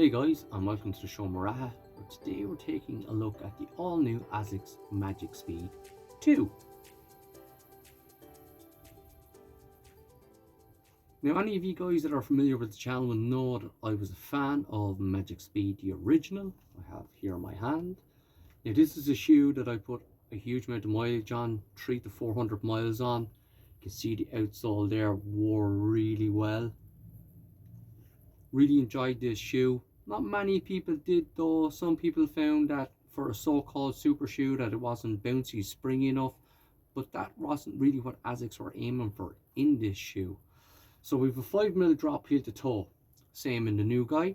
Hey guys, and welcome to the show Maraha, where today we're taking a look at the all-new ASICS Magic Speed 2. Now, any of you guys that are familiar with the channel will know that I was a fan of Magic Speed, the original. I have here in my hand. Now, this is a shoe that I put a huge amount of mileage on, 300 to 400 miles on. You can see the outsole there wore really well. Really enjoyed this shoe. Not many people did though. Some people found that for a so-called super shoe that it wasn't bouncy, springy enough, but that wasn't really what ASICS were aiming for in this shoe. So we have a 5mm drop heel to toe, same in the new guy,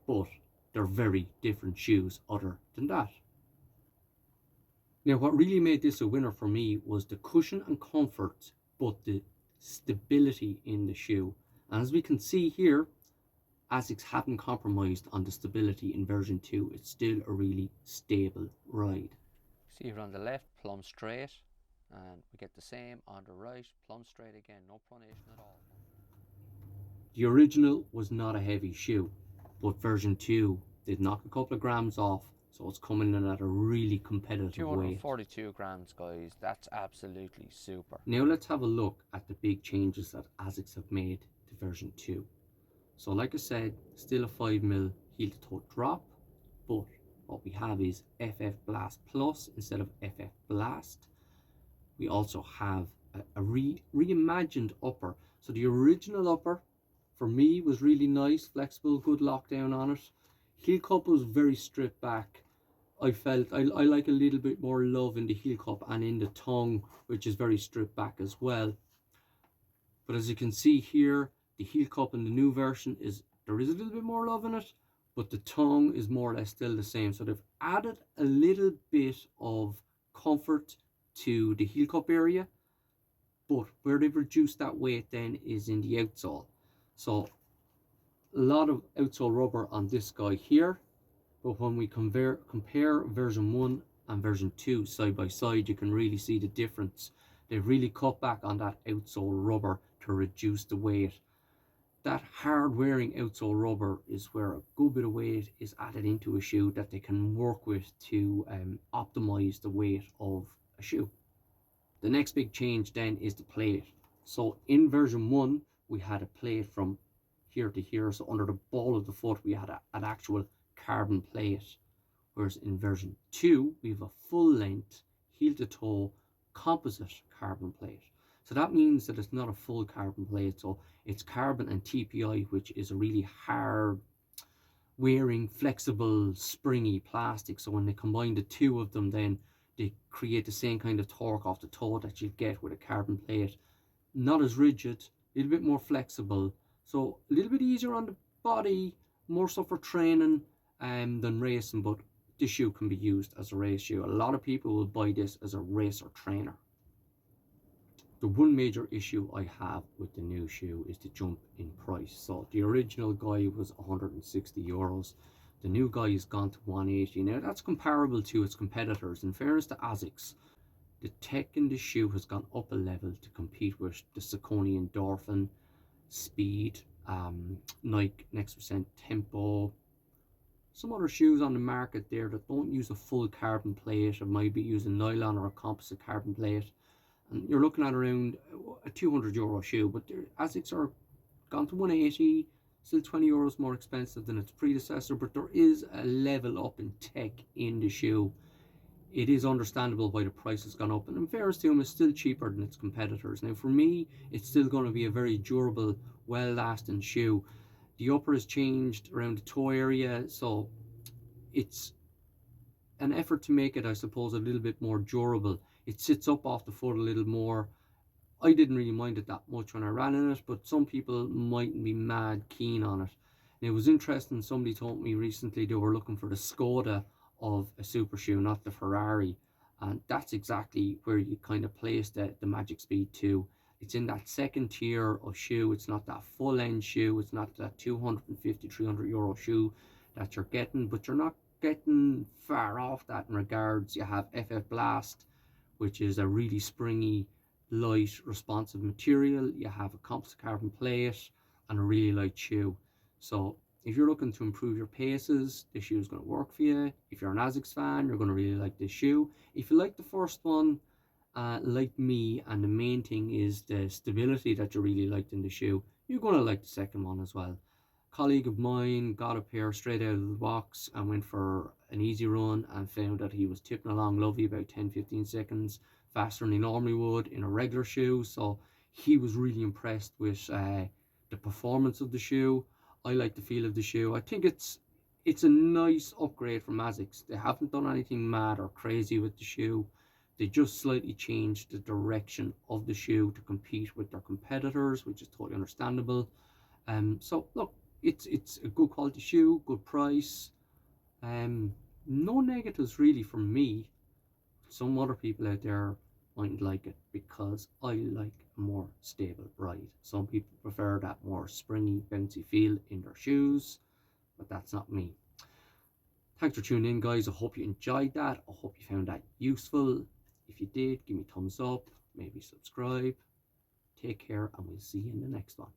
but they're very different shoes other than that. Now what really made this a winner for me was the cushion and comfort, but the stability in the shoe. And as we can see here, ASICS haven't compromised on the stability in version 2. It's still a really stable ride. See here on the left, plumb straight, and we get the same on the right, plumb straight again, no pronation at all. The original was not a heavy shoe, but version 2 did knock a couple of grams off, so it's coming in at a really competitive weight. 242 grams, guys, that's absolutely super. Now let's have a look at the big changes that ASICS have made to version 2. So like I said, still a 5mm heel to toe drop, but what we have is FF Blast Plus instead of FF Blast. We also have a reimagined upper. So the original upper for me was really nice, flexible, good lockdown on it. Heel cup was very stripped back. I felt I like a little bit more love in the heel cup and in the tongue, which is very stripped back as well. But as you can see here, the heel cup in the new version there is a little bit more love in it, but the tongue is more or less still the same. So they've added a little bit of comfort to the heel cup area, but where they've reduced that weight then is in the outsole. So a lot of outsole rubber on this guy here, but when we compare version 1 and version 2 side by side, you can really see the difference. They've really cut back on that outsole rubber to reduce the weight. That hard wearing outsole rubber is where a good bit of weight is added into a shoe that they can work with to optimize the weight of a shoe. The next big change then is the plate. So in version 1 we had a plate from here to here, so under the ball of the foot we had an actual carbon plate, whereas in version 2 we have a full length heel to toe composite carbon plate. So that means that it's not a full carbon plate, so it's carbon and TPI, which is a really hard wearing, flexible, springy plastic. So when they combine the two of them, then they create the same kind of torque off the toe that you get with a carbon plate. Not as rigid, a little bit more flexible, so a little bit easier on the body, more so for training than racing, but this shoe can be used as a race shoe. A lot of people will buy this as a racer trainer. The one major issue I have with the new shoe is the jump in price. So the original guy was 160 euros. The new guy has gone to 180. Now that's comparable to its competitors. In fairness to ASICS, the tech in the shoe has gone up a level to compete with the Saucony Endorphin, Speed, Nike Next Percent Tempo, some other shoes on the market there that don't use a full carbon plate, or might be using nylon or a composite carbon plate. And you're looking at around a 200 euro shoe, but ASICS are gone to 180, still 20 euros more expensive than its predecessor, but there is a level up in tech in the shoe. It is understandable why the price has gone up, and in fairness to them, it's still cheaper than its competitors. Now for me, it's still going to be a very durable, well-lasting shoe. The upper has changed around the toe area, so it's an effort to make it, I suppose, a little bit more durable. It sits up off the foot a little more. I didn't really mind it that much when I ran in it, but some people mightn't be mad keen on it. And it was interesting, somebody told me recently they were looking for the Skoda of a super shoe, not the Ferrari. And that's exactly where you kind of place the Magic Speed 2. It's in that second tier of shoe. It's not that full end shoe. It's not that 250, 300 euro shoe that you're getting, but you're not getting far off that in regards. You have FF Blast, which is a really springy, light, responsive material. You have a composite carbon plate and a really light shoe. So If you're looking to improve your paces, this shoe is going to work for you. If you're an ASICS fan, you're going to really like this shoe. If you like the first one, like me, and the main thing is the stability that you really liked in the shoe, you're going to like the second one as well. A colleague of mine got a pair straight out of the box and went for an easy run and found that he was tipping along lovely, about 10-15 seconds faster than he normally would in a regular shoe. So he was really impressed with the performance of the shoe. I like the feel of the shoe. I think it's a nice upgrade from ASICS. They haven't done anything mad or crazy with the shoe. They just slightly changed the direction of the shoe to compete with their competitors, which is totally understandable. So look, it's a good quality shoe, good price. No negatives really from me. Some other people out there mightn't like it because I like a more stable ride. Some people prefer that more springy, bouncy feel in their shoes, but that's not me. Thanks for tuning in, guys. I hope you enjoyed that. I hope you found that useful. If you did, give me a thumbs up, maybe subscribe. Take care, and we'll see you in the next one.